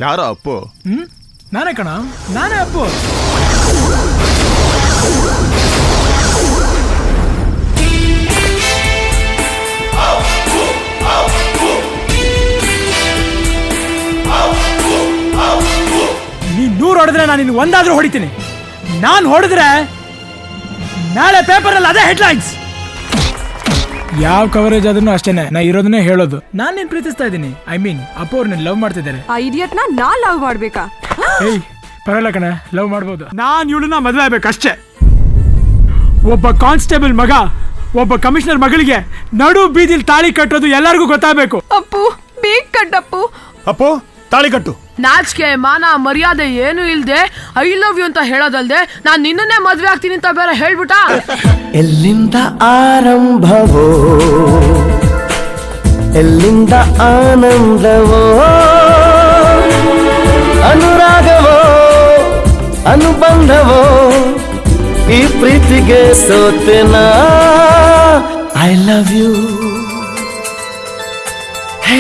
ಯಾರೋ ಅಪ್ಪು? ನಾನೇ ಕಣ, ನಾನೇ ಅಪ್ಪು. ನೀನ್ 100 ಹೊಡೆದ್ರೆ ನಾನು ಇನ್ನು ಒಂದಾದ್ರೂ ಹೊಡಿತೀನಿ. ನಾನು ಹೊಡೆದ್ರೆ ನಾಳೆ ಪೇಪರಲ್ಲಿ ಅದೇ ಹೆಡ್ಲೈನ್ಸ್. ಯಾವ ಕವರೇಜ್ ಆದ್ರೂ ಅಷ್ಟೇನೆ, ನಾ ಇರೋದನ್ನೇ ಹೇಳೋದು. ನಾನು ನಿನ್ ಪ್ರೀತಿಸ್ತಾ ಇದ್ದೀನಿ. ಐ ಮೀನ್ ಅಪ್ಪ ಅವ್ರು ಲವ್ ಮಾಡ್ತಿದ್ದಾರೆ. ಆ ಇಡಿಯಟ್ನ ನಾ ಲವ್ ಮಾಡ್ಬೇಕಾ? ಏಯ್ ಪರವಾಗಿಲ್ಲ ಕಣ, ಲವ್ ಮಾಡ್ಬೋದು. ನಾನು ಇವಳನ್ನ ಮದುವೆ ಆಗ್ಬೇಕಷ್ಟೇ. ಒಬ್ಬ ಕಾನ್ಸ್ಟೇಬಲ್ ಮಗ ಒಬ್ಬ ಕಮಿಷನರ್ ಮಗಳಿಗೆ ನಡು ಬೀದಿಲ್ ತಾಳಿ ಕಟ್ಟೋದು ಎಲ್ಲರಿಗೂ ಗೊತ್ತಾಗಬೇಕು. ಅಪ್ಪು ಬೇಗ ಕಟ್ಟಪ್ಪು. ಅಪ್ಪು ತಾಳಿ ಕಟ್ಟು. ನಾಚಿಕೆ ಮಾನ ಮರ್ಯಾದೆ ಏನು ಇಲ್ದೆ ಐ ಲವ್ ಯು ಅಂತ ಹೇಳೋದಲ್ದೆ ನಾನ್ ನಿನ್ನನ್ನೇ ಮದ್ವೆ ಆಗ್ತೀನಿ ಅಂತ ಬೇರೆ ಹೇಳ್ಬಿಟ್ಟ. ಎಲ್ಲಿಂದ ಆರಂಭವೋ ಎಲ್ಲಿಂದ ಆನಂದವೋ ಅನುರಾಗವೋ ಅನುಬಂಧವೋ ಈ ಪ್ರೀತಿಗೆ ಸೋತೆನಾ. I love you. ಹೇ